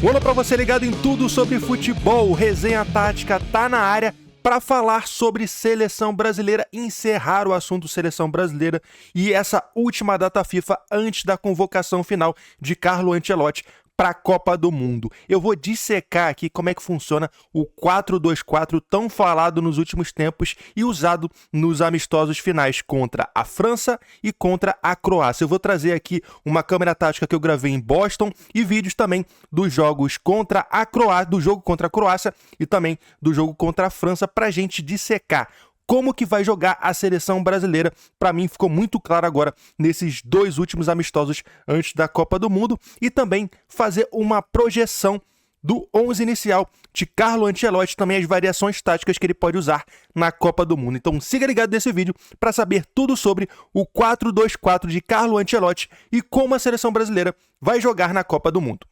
Olá para você ligado em tudo sobre futebol, Resenha Tática tá na área para falar sobre seleção brasileira, encerrar o assunto seleção brasileira e essa última data FIFA antes da convocação final de Carlo Ancelotti para a Copa do Mundo. Eu vou dissecar aqui como é que funciona o 4-2-4 tão falado nos últimos tempos e usado nos amistosos finais contra a França e contra a Croácia. Eu vou trazer aqui uma câmera tática que eu gravei em Boston e vídeos também dos jogos contra a Croácia, do jogo contra a Croácia e também do jogo contra a França para a gente dissecar como que vai jogar a seleção brasileira. Para mim ficou muito claro agora nesses dois últimos amistosos antes da Copa do Mundo e também fazer uma projeção do 11 inicial de Carlo Ancelotti, também as variações táticas que ele pode usar na Copa do Mundo. Então siga ligado nesse vídeo para saber tudo sobre o 4-2-4 de Carlo Ancelotti e como a seleção brasileira vai jogar na Copa do Mundo.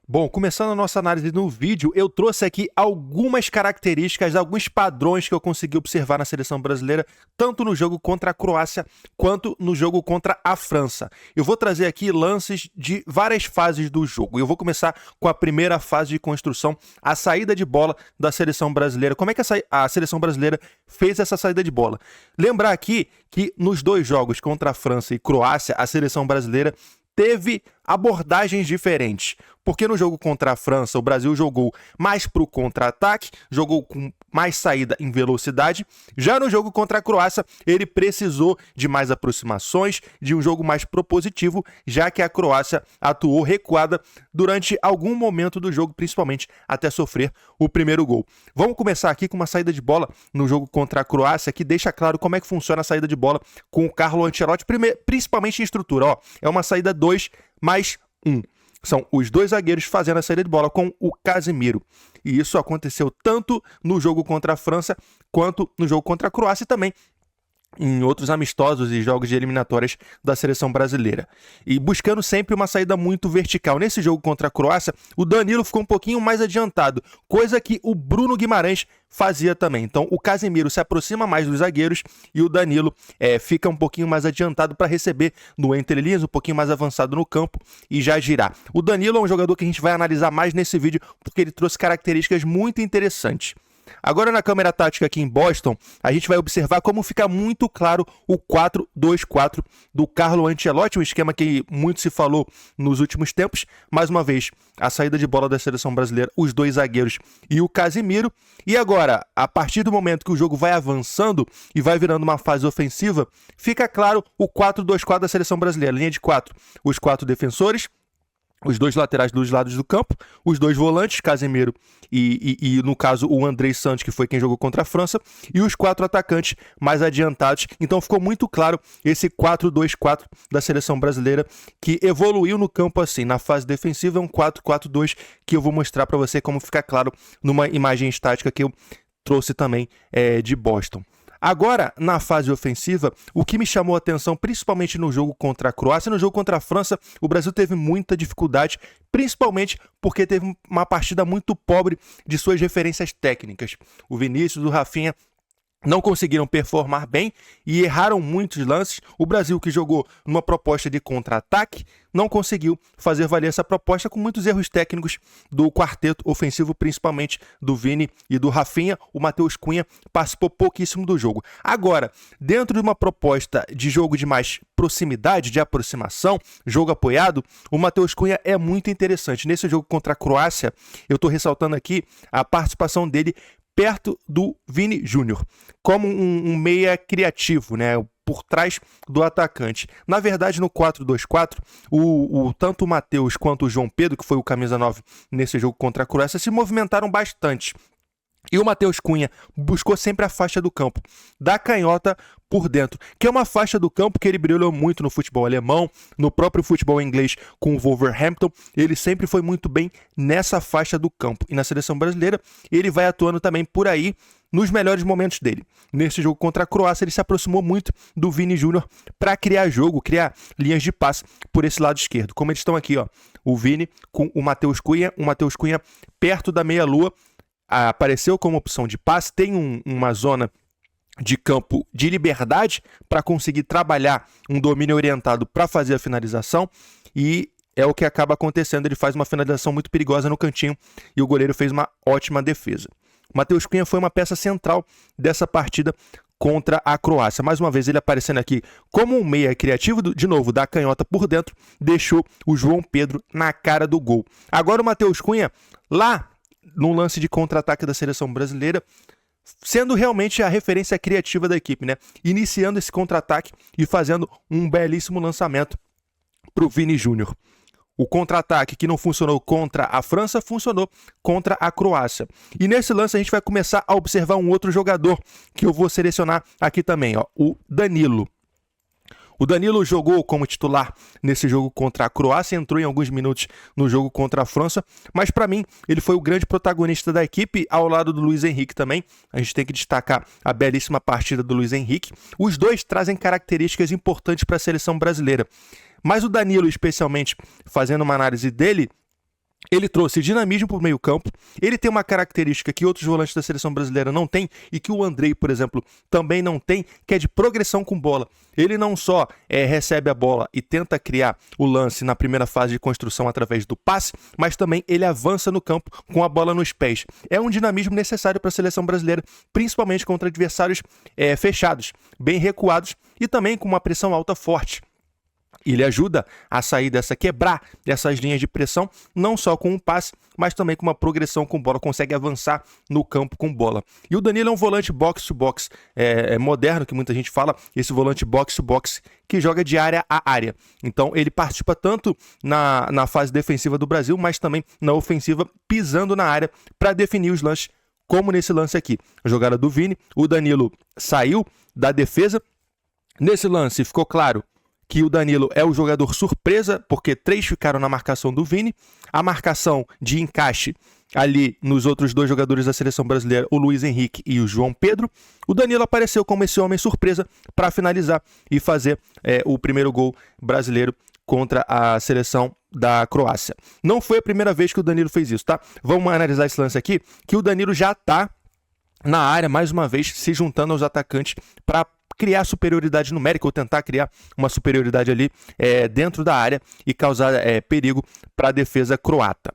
Bom, começando a nossa análise no vídeo, eu trouxe aqui algumas características, alguns padrões que eu consegui observar na seleção brasileira, tanto no jogo contra a Croácia quanto no jogo contra a França. Eu vou trazer aqui lances de várias fases do jogo. Eu vou começar com a primeira fase de construção, a saída de bola da seleção brasileira. Como é que a seleção brasileira fez essa saída de bola? Lembrar aqui que nos dois jogos contra a França e Croácia, a seleção brasileira teve abordagens diferentes, porque no jogo contra a França o Brasil jogou mais para o contra-ataque, jogou com mais saída em velocidade. Já no jogo contra a Croácia ele precisou de mais aproximações, de um jogo mais propositivo, já que a Croácia atuou recuada durante algum momento do jogo, principalmente até sofrer o primeiro gol. Vamos começar aqui com uma saída de bola no jogo contra a Croácia, que deixa claro como é que funciona a saída de bola com o Carlo Ancelotti, principalmente em estrutura. Ó, é uma saída 2 mais 1. São os dois zagueiros fazendo a saída de bola com o Casemiro. E isso aconteceu tanto no jogo contra a França quanto no jogo contra a Croácia e também em outros amistosos e jogos de eliminatórias da seleção brasileira. E buscando sempre uma saída muito vertical. Nesse jogo contra a Croácia, o Danilo ficou um pouquinho mais adiantado, coisa que o Bruno Guimarães fazia também. Então o Casemiro se aproxima mais dos zagueiros e o Danilo fica um pouquinho mais adiantado para receber no entrelinhas, um pouquinho mais avançado no campo e já girar. O Danilo é um jogador que a gente vai analisar mais nesse vídeo porque ele trouxe características muito interessantes. Agora na câmera tática aqui em Boston, a gente vai observar como fica muito claro o 4-2-4 do Carlo Ancelotti, um esquema que muito se falou nos últimos tempos. Mais uma vez, a saída de bola da seleção brasileira, os dois zagueiros e o Casemiro. E agora, a partir do momento que o jogo vai avançando e vai virando uma fase ofensiva, fica claro o 4-2-4 da seleção brasileira. Linha de 4, os 4 defensores, os dois laterais dos lados do campo, os dois volantes, Casemiro e no caso o Andrei Santos, que foi quem jogou contra a França, e os 4 atacantes mais adiantados. Então ficou muito claro esse 4-2-4 da seleção brasileira, que evoluiu no campo assim. Na fase defensiva é um 4-4-2, que eu vou mostrar para você como fica claro numa imagem estática que eu trouxe também de Boston. Agora, na fase ofensiva, o que me chamou a atenção, principalmente no jogo contra a Croácia, no jogo contra a França, o Brasil teve muita dificuldade, principalmente porque teve uma partida muito pobre de suas referências técnicas. O Vinícius, o Rafinha não conseguiram performar bem e erraram muitos lances. O Brasil, que jogou numa proposta de contra-ataque, não conseguiu fazer valer essa proposta com muitos erros técnicos do quarteto ofensivo, principalmente do Vini e do Rafinha. O Matheus Cunha participou pouquíssimo do jogo. Agora, dentro de uma proposta de jogo de mais proximidade, de aproximação, jogo apoiado, o Matheus Cunha é muito interessante. Nesse jogo contra a Croácia, eu estou ressaltando aqui a participação dele perto do Vini Júnior, como um meia criativo, né? Por trás do atacante. Na verdade, no 4-2-4, tanto o Matheus quanto o João Pedro, que foi o camisa 9 nesse jogo contra a Croácia, se movimentaram bastante. E o Matheus Cunha buscou sempre a faixa do campo, da canhota por dentro, que é uma faixa do campo que ele brilhou muito no futebol alemão, no próprio futebol inglês com o Wolverhampton. Ele sempre foi muito bem nessa faixa do campo. E na seleção brasileira, ele vai atuando também por aí nos melhores momentos dele. Nesse jogo contra a Croácia, ele se aproximou muito do Vini Júnior para criar jogo, criar linhas de passe por esse lado esquerdo. Como eles estão aqui, ó, o Vini com o Matheus Cunha perto da meia-lua, apareceu como opção de passe, tem uma zona de campo de liberdade para conseguir trabalhar um domínio orientado para fazer a finalização, e é o que acaba acontecendo. Ele faz uma finalização muito perigosa no cantinho e o goleiro fez uma ótima defesa. O Matheus Cunha foi uma peça central dessa partida contra a Croácia. Mais uma vez ele aparecendo aqui como um meia criativo, de novo, da canhota por dentro, deixou o João Pedro na cara do gol. Agora o Matheus Cunha, lá no lance de contra-ataque da seleção brasileira, sendo realmente a referência criativa da equipe, né? Iniciando esse contra-ataque e fazendo um belíssimo lançamento para o Vini Júnior. O contra-ataque que não funcionou contra a França, funcionou contra a Croácia. E nesse lance a gente vai começar a observar um outro jogador que eu vou selecionar aqui também, ó, o Danilo. O Danilo jogou como titular nesse jogo contra a Croácia, entrou em alguns minutos no jogo contra a França, mas para mim ele foi o grande protagonista da equipe, ao lado do Luiz Henrique também. A gente tem que destacar a belíssima partida do Luiz Henrique. Os dois trazem características importantes para a seleção brasileira, mas o Danilo, especialmente, fazendo uma análise dele, ele trouxe dinamismo para o meio campo. Ele tem uma característica que outros volantes da seleção brasileira não têm e que o Andrei, por exemplo, também não tem, que é de progressão com bola. Ele não só recebe a bola e tenta criar o lance na primeira fase de construção através do passe, mas também ele avança no campo com a bola nos pés. É um dinamismo necessário para a seleção brasileira, principalmente contra adversários fechados, bem recuados e também com uma pressão alta forte. Ele ajuda a sair quebrar dessas linhas de pressão, não só com um passe, mas também com uma progressão com bola, consegue avançar no campo com bola. E o Danilo é um volante box-to-box moderno, que muita gente fala, esse volante box-to-box que joga de área a área. Então ele participa tanto na fase defensiva do Brasil, mas também na ofensiva, pisando na área para definir os lances, como nesse lance aqui. A jogada do Vini, o Danilo saiu da defesa. Nesse lance ficou claro que o Danilo é o jogador surpresa, porque 3 ficaram na marcação do Vini. A marcação de encaixe ali nos outros 2 jogadores da seleção brasileira, o Luiz Henrique e o João Pedro. O Danilo apareceu como esse homem surpresa para finalizar e fazer o primeiro gol brasileiro contra a seleção da Croácia. Não foi a primeira vez que o Danilo fez isso, tá? Vamos analisar esse lance aqui, que o Danilo já está na área, mais uma vez, se juntando aos atacantes para criar superioridade numérica, ou tentar criar uma superioridade ali dentro da área e causar perigo para a defesa croata.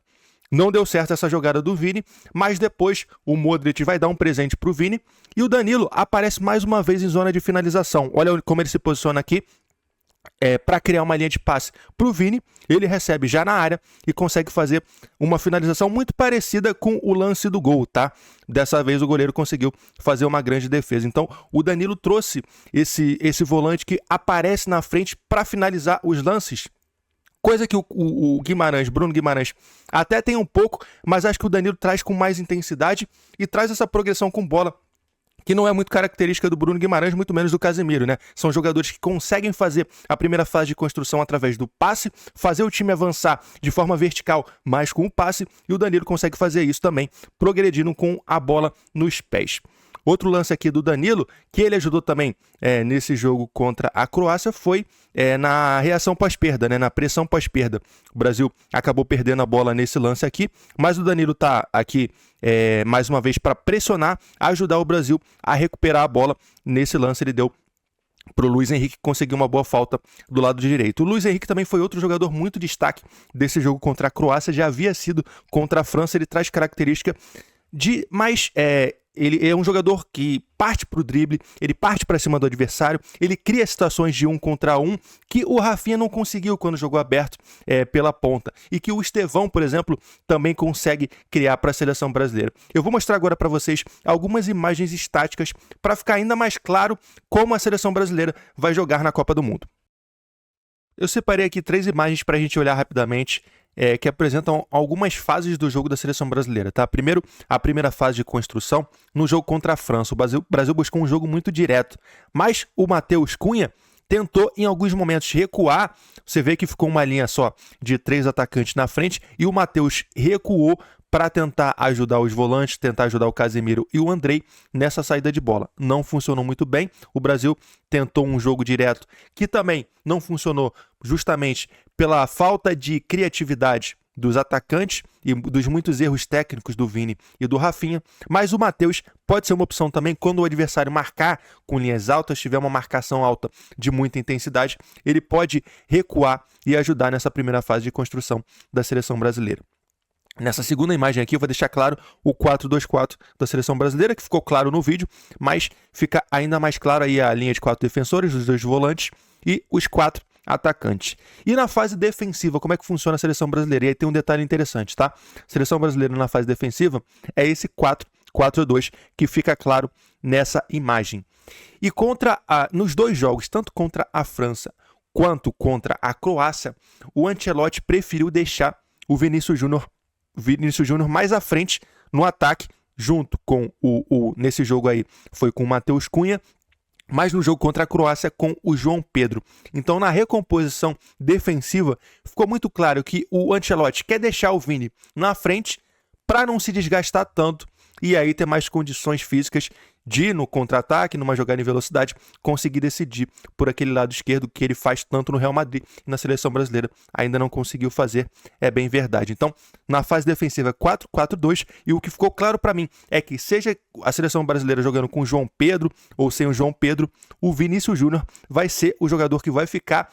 Não deu certo essa jogada do Vini, mas depois o Modric vai dar um presente para o Vini e o Danilo aparece mais uma vez em zona de finalização. Olha como ele se posiciona aqui. Para criar uma linha de passe para o Vini, ele recebe já na área e consegue fazer uma finalização muito parecida com o lance do gol, tá? Dessa vez o goleiro conseguiu fazer uma grande defesa. Então o Danilo trouxe esse volante que aparece na frente para finalizar os lances, coisa que o Guimarães, Bruno Guimarães, até tem um pouco, mas acho que o Danilo traz com mais intensidade e traz essa progressão com bola, que não é muito característica do Bruno Guimarães, muito menos do Casemiro, né? São jogadores que conseguem fazer a primeira fase de construção através do passe, fazer o time avançar de forma vertical, mas com o passe, e o Danilo consegue fazer isso também, progredindo com a bola nos pés. Outro lance aqui do Danilo, que ele ajudou também nesse jogo contra a Croácia, foi na reação pós-perda, né? Na pressão pós-perda. O Brasil acabou perdendo a bola nesse lance aqui, mas o Danilo está aqui mais uma vez para pressionar, ajudar o Brasil a recuperar a bola. Nesse lance ele deu para o Luiz Henrique conseguir uma boa falta do lado direito. O Luiz Henrique também foi outro jogador muito destaque desse jogo contra a Croácia, já havia sido contra a França. Ele traz característica de mais... Ele é um jogador que parte para o drible, ele parte para cima do adversário, ele cria situações de 1 contra 1 que o Rafinha não conseguiu quando jogou aberto pela ponta, e que o Estevão, por exemplo, também consegue criar para a seleção brasileira. Eu vou mostrar agora para vocês algumas imagens estáticas para ficar ainda mais claro como a seleção brasileira vai jogar na Copa do Mundo. Eu separei aqui 3 imagens para a gente olhar rapidamente, que apresentam algumas fases do jogo da seleção brasileira, tá? Primeiro, a primeira fase de construção no jogo contra a França. O Brasil buscou um jogo muito direto, mas o Matheus Cunha tentou em alguns momentos recuar. Você vê que ficou uma linha só de 3 atacantes na frente e o Matheus recuou para tentar ajudar os volantes, tentar ajudar o Casemiro e o Andrei nessa saída de bola. Não funcionou muito bem. O Brasil tentou um jogo direto que também não funcionou, justamente pela falta de criatividade dos atacantes e dos muitos erros técnicos do Vini e do Rafinha, mas o Matheus pode ser uma opção também quando o adversário marcar com linhas altas, tiver uma marcação alta de muita intensidade, ele pode recuar e ajudar nessa primeira fase de construção da seleção brasileira. Nessa segunda imagem aqui eu vou deixar claro o 4-2-4 da seleção brasileira, que ficou claro no vídeo, mas fica ainda mais claro aí a linha de 4 defensores, os 2 volantes e os 4 atacantes. E na fase defensiva, como é que funciona a seleção brasileira? E aí tem um detalhe interessante, tá? A seleção brasileira na fase defensiva é esse 4-4-2 que fica claro nessa imagem. E nos 2 jogos, tanto contra a França quanto contra a Croácia, o Ancelotti preferiu deixar o Vinícius Júnior mais à frente no ataque, junto com nesse jogo aí foi com o Matheus Cunha, mas no jogo contra a Croácia com o João Pedro. Então, na recomposição defensiva, ficou muito claro que o Ancelotti quer deixar o Vini na frente para não se desgastar tanto e aí ter mais condições físicas de, no contra-ataque, numa jogada em velocidade, conseguir decidir por aquele lado esquerdo que ele faz tanto no Real Madrid e na seleção brasileira ainda não conseguiu fazer, é bem verdade. Então, na fase defensiva 4-4-2, e o que ficou claro para mim é que seja a seleção brasileira jogando com o João Pedro ou sem o João Pedro, o Vinícius Júnior vai ser o jogador que vai ficar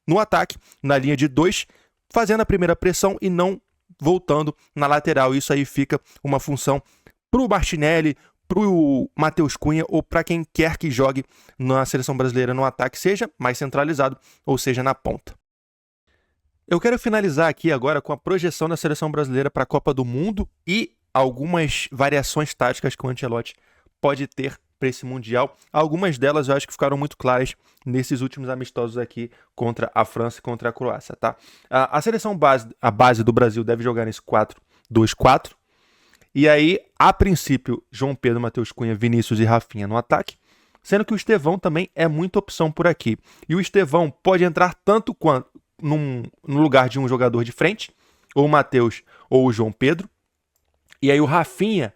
no ataque, na linha de 2, fazendo a primeira pressão e não voltando na lateral. Isso aí fica uma função para o Martinelli, para o Matheus Cunha ou para quem quer que jogue na seleção brasileira no ataque, seja mais centralizado ou seja na ponta. Eu quero finalizar aqui agora com a projeção da seleção brasileira para a Copa do Mundo e algumas variações táticas que o Ancelotti pode ter para esse Mundial. Algumas delas eu acho que ficaram muito claras nesses últimos amistosos aqui contra a França e contra a Croácia, tá? A seleção base do Brasil deve jogar nesse 4-2-4. E aí, a princípio, João Pedro, Matheus Cunha, Vinícius e Rafinha no ataque, sendo que o Estevão também é muita opção por aqui. E o Estevão pode entrar tanto quanto no lugar de um jogador de frente, ou o Matheus ou o João Pedro. E aí o Rafinha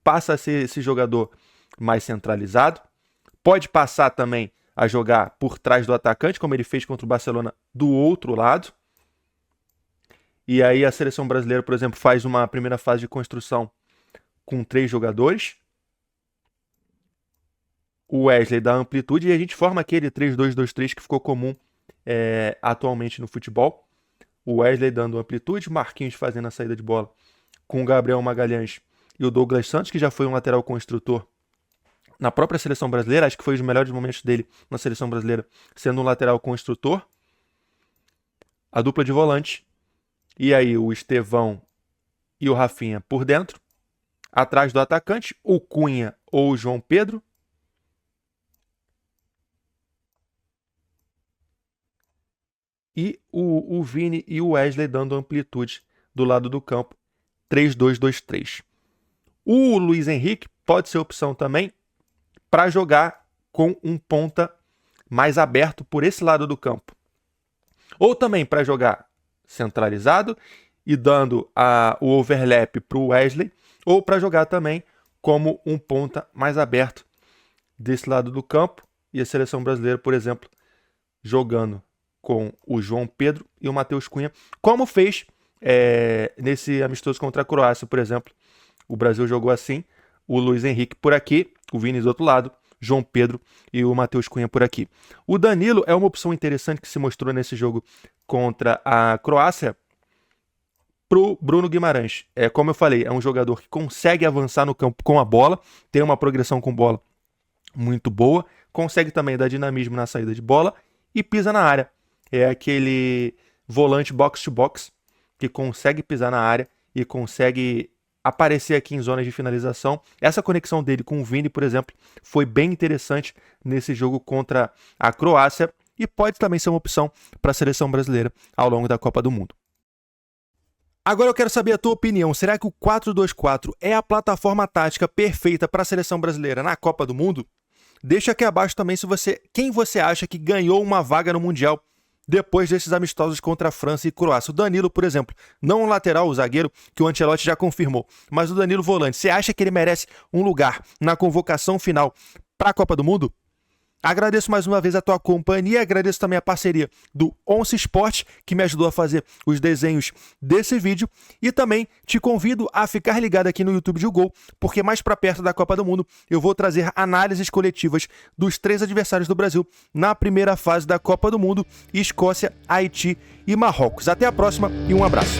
passa a ser esse jogador mais centralizado, pode passar também a jogar por trás do atacante, como ele fez contra o Barcelona do outro lado. E aí a seleção brasileira, por exemplo, faz uma primeira fase de construção com 3 jogadores. O Wesley dá amplitude e a gente forma aquele 3-2-2-3 que ficou comum atualmente no futebol. O Wesley dando amplitude, Marquinhos fazendo a saída de bola com o Gabriel Magalhães e o Douglas Santos, que já foi um lateral construtor na própria seleção brasileira. Acho que foi os melhores momentos dele na seleção brasileira, sendo um lateral construtor. A dupla de volante. E aí o Estevão e o Rafinha por dentro. Atrás do atacante, o Cunha ou o João Pedro. E o Vini e o Wesley dando amplitude do lado do campo. 3-2-2-3. O Luiz Henrique pode ser opção também para jogar com um ponta mais aberto por esse lado do campo. Ou também para jogar centralizado e dando o overlap para o Wesley, ou para jogar também como um ponta mais aberto desse lado do campo. E a seleção brasileira, por exemplo, jogando com o João Pedro e o Matheus Cunha, como fez nesse amistoso contra a Croácia, por exemplo. O Brasil jogou assim, o Luiz Henrique por aqui, o Vini do outro lado, João Pedro e o Matheus Cunha por aqui. O Danilo é uma opção interessante que se mostrou nesse jogo contra a Croácia pro Bruno Guimarães. Como eu falei, é um jogador que consegue avançar no campo com a bola, tem uma progressão com bola muito boa, consegue também dar dinamismo na saída de bola e pisa na área. É aquele volante box-to-box que consegue pisar na área e consegue aparecer aqui em zonas de finalização. Essa conexão dele com o Vini, por exemplo, foi bem interessante nesse jogo contra a Croácia e pode também ser uma opção para a seleção brasileira ao longo da Copa do Mundo. Agora eu quero saber a tua opinião. Será que o 4-2-4 é a plataforma tática perfeita para a seleção brasileira na Copa do Mundo? Deixa aqui abaixo também quem você acha que ganhou uma vaga no Mundial depois desses amistosos contra a França e Croácia. O Danilo, por exemplo, não o lateral, o zagueiro, que o Ancelotti já confirmou, mas o Danilo volante. Você acha que ele merece um lugar na convocação final para a Copa do Mundo? Agradeço mais uma vez a tua companhia, agradeço também a parceria do Once Sport, que me ajudou a fazer os desenhos desse vídeo, e também te convido a ficar ligado aqui no YouTube de O Gol, porque mais para perto da Copa do Mundo eu vou trazer análises coletivas dos 3 adversários do Brasil na primeira fase da Copa do Mundo: Escócia, Haiti e Marrocos. Até a próxima e um abraço.